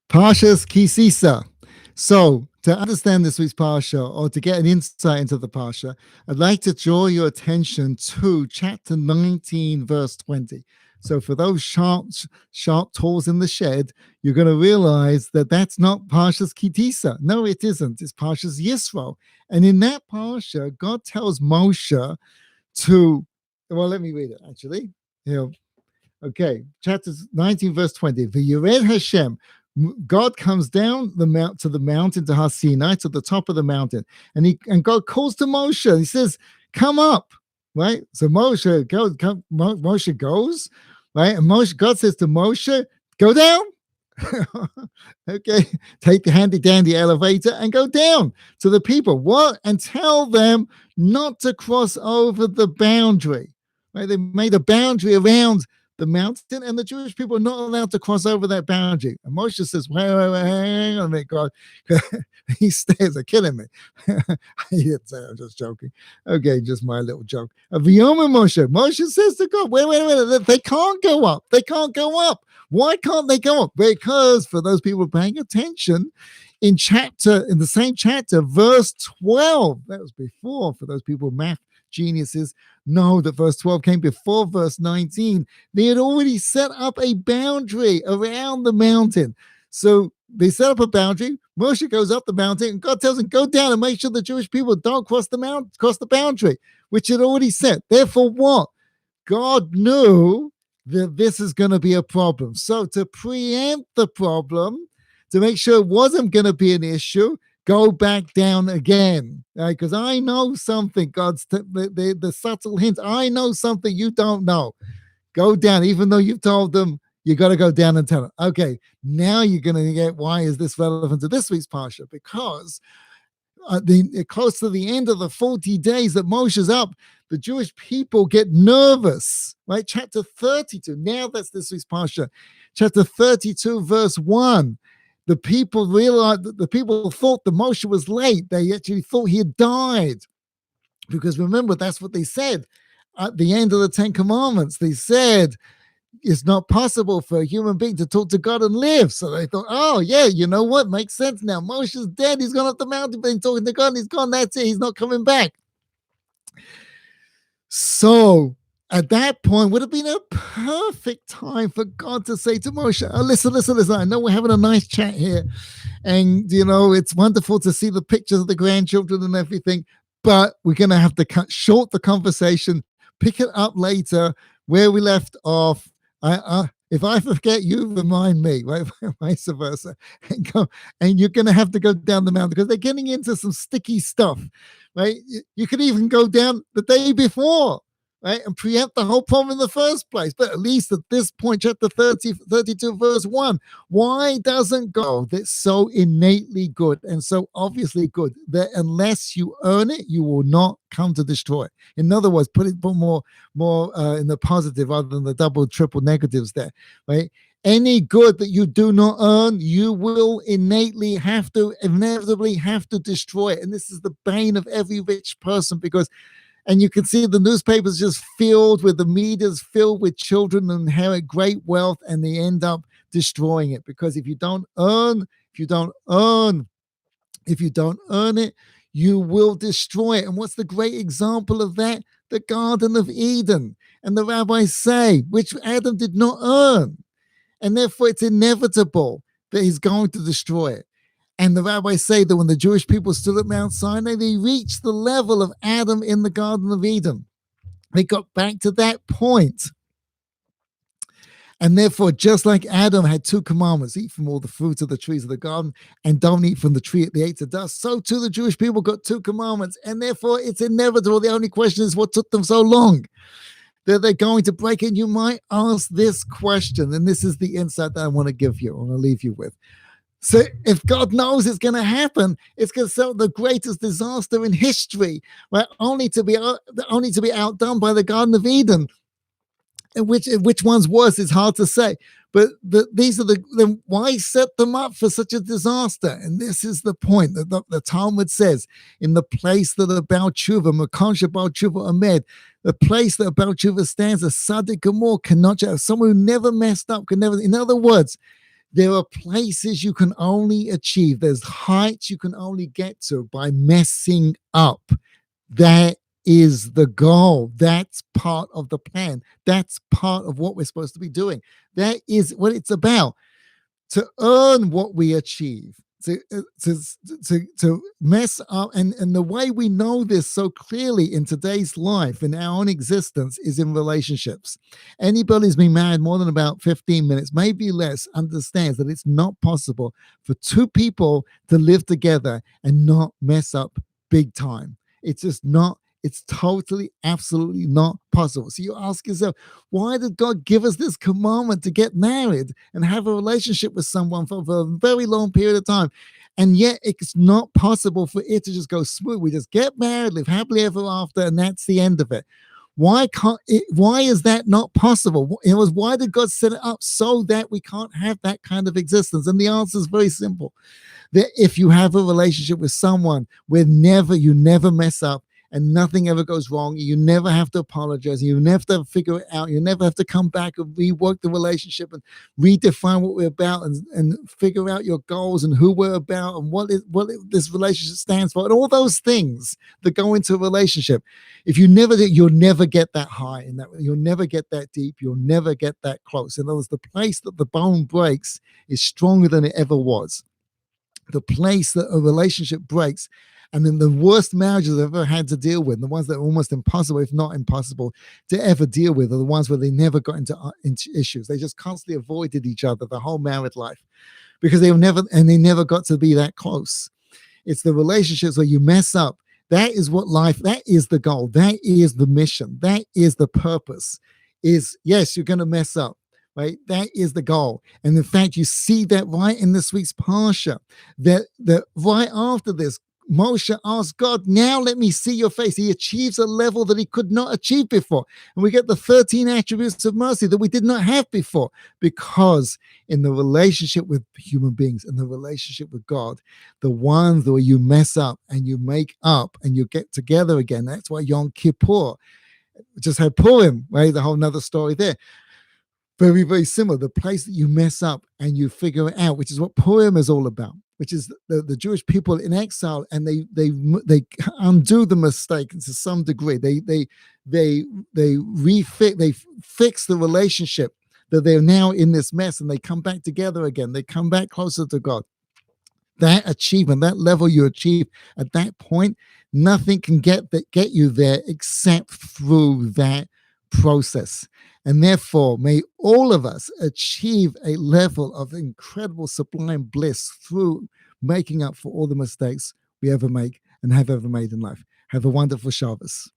Parshas Kisisa. So, to understand this week's Parsha, or to get an insight into the Parsha, I'd like to draw your attention to chapter 19, verse 20. So, for those sharp tools in the shed, you're going to realize that that's not Parshas Kitisa. No, it isn't. It's Parshas Yisro. And in that Parsha, God tells Moshe to, well, let me read it actually. Okay, chapter 19, verse 20. V'yired Hashem. God comes down to the mountain, to Har Sinai, to the top of the mountain, and God calls to Moshe. He says, "Come up," right? So Moshe goes, right? And God says to Moshe, "Go down." Okay, take the handy dandy elevator and go down to the people. What? And tell them not to cross over the boundary. Right? They made a boundary around the mountain, and the Jewish people are not allowed to cross over that boundary. And Moshe says, wait, hang on a minute, God. He stares, are killing me. He didn't say, I'm just joking. Okay, just my little joke. V'yomer Moshe says to God, wait, they can't go up. They can't go up. Why can't they go up? Because for those people paying attention, in the same chapter, verse 12, that was before, for those people math geniuses know that verse 12 came before verse 19. They had already set up a boundary around the mountain. So they set up a boundary. Moshe goes up the mountain, and God tells him, go down and make sure the Jewish people don't cross the boundary, which had already set. Therefore, what? God knew that this is going to be a problem. So to preempt the problem, to make sure it wasn't going to be an issue, go back down again, because I know something, the subtle hint. I know something you don't know. Go down, even though you've told them, you got to go down and tell them. Okay, now you're going to get why is this relevant to this week's Parsha? Because close to the end of the 40 days that Moshe's up, the Jewish people get nervous, right? Chapter 32, now that's this week's Parsha. Chapter 32, verse 1. The people realized that the people thought that Moshe was late. They actually thought he had died. Because remember, that's what they said at the end of the Ten Commandments. They said, it's not possible for a human being to talk to God and live. So they thought, oh, yeah, you know what? Makes sense now. Moshe's dead. He's gone up the mountain, been talking to God, and he's gone. That's it. He's not coming back. So at that point, would have been a perfect time for God to say to Moshe, oh, listen. I know we're having a nice chat here. And, it's wonderful to see the pictures of the grandchildren and everything. But we're going to have to cut short the conversation, pick it up later where we left off. If I forget, you remind me, right? Vice versa. And you're going to have to go down the mountain because they're getting into some sticky stuff, right? You could even go down the day before, right? And preempt the whole problem in the first place. But at least at this point, chapter 32, verse 1, why doesn't God, that's so innately good and so obviously good, that unless you earn it, you will not come to destroy it? In other words, put more in the positive rather than the double, triple negatives there, right? Any good that you do not earn, you will inevitably have to destroy it. And this is the bane of every rich person, because and you can see the newspapers just filled with, the media's filled with children who inherit great wealth, and they end up destroying it. Because if you don't earn it, you will destroy it. And what's the great example of that? The Garden of Eden. And the rabbis say, which Adam did not earn. And therefore it's inevitable that he's going to destroy it. And the rabbis say that when the Jewish people stood at Mount Sinai, they reached the level of Adam in the Garden of Eden. They got back to that point. And therefore, just like Adam had 2 commandments, eat from all the fruit of the trees of the garden and don't eat from the tree at the ate of dust, so too the Jewish people got 2 commandments. And therefore, it's inevitable. The only question is what took them so long that they're going to break it. And you might ask this question, and this is the insight that I want to give you, I want to leave you with. So if God knows it's going to happen, it's going to sell the greatest disaster in history, right? Only to be outdone by the Garden of Eden. And which one's worse is hard to say. But these are why set them up for such a disaster? And this is the point that the Talmud says, in the place that a Baal Tshuva, Makom Shebal Tshuva Omed, the place that a Baal Tshuva stands, a Tzaddik Gamor cannot, someone who never messed up, in other words, There are places you can only achieve. There's heights you can only get to by messing up. That is the goal. That's part of the plan. That's part of what we're supposed to be doing. That is what it's about. To earn what we achieve, to mess up. And the way we know this so clearly in today's life, in our own existence, is in relationships. Anybody who's been married more than about 15 minutes, maybe less, understands that it's not possible for two people to live together and not mess up big time. It's just not. It's totally, absolutely not possible. So you ask yourself, why did God give us this commandment to get married and have a relationship with someone for a very long period of time? And yet it's not possible for it to just go smooth. We just get married, live happily ever after, and that's the end of it. Why is that not possible? It was, why did God set it up so that we can't have that kind of existence? And the answer is very simple. That if you have a relationship with someone where you never mess up, and nothing ever goes wrong. You never have to apologize. You never have to figure it out. You never have to come back and rework the relationship and redefine what we're about, and figure out your goals and who we're about and this relationship stands for, and all those things that go into a relationship. If you never do, you'll never get that high, and that you'll never get that deep. You'll never get that close. In other words, the place that the bone breaks is stronger than it ever was. The place that a relationship breaks, and then the worst marriages I've ever had to deal with, the ones that are almost impossible, if not impossible, to ever deal with, are the ones where they never got into issues. They just constantly avoided each other the whole married life because they never got to be that close. It's the relationships where you mess up. That is what life, that is the goal. That is the mission. That is the purpose. Is, yes, you're going to mess up. Right? That is the goal. And in fact, you see that right in this week's Parsha, that right after this, Moshe asked God, now let me see your face. He achieves a level that he could not achieve before. And we get the 13 attributes of mercy that we did not have before, because in the relationship with human beings, in the relationship with God, the ones where you mess up and you make up and you get together again, that's why Yom Kippur just had Purim, right? The whole nother story there. Very, very similar. The place that you mess up and you figure it out, which is what Purim is all about, which is the Jewish people in exile, and they undo the mistake to some degree. They fix the relationship, that they're now in this mess, and they come back together again. They come back closer to God. That achievement, that level you achieve at that point, nothing can get you there except through that process. And therefore, may all of us achieve a level of incredible, sublime bliss through making up for all the mistakes we ever make and have ever made in life. Have a wonderful Shabbos.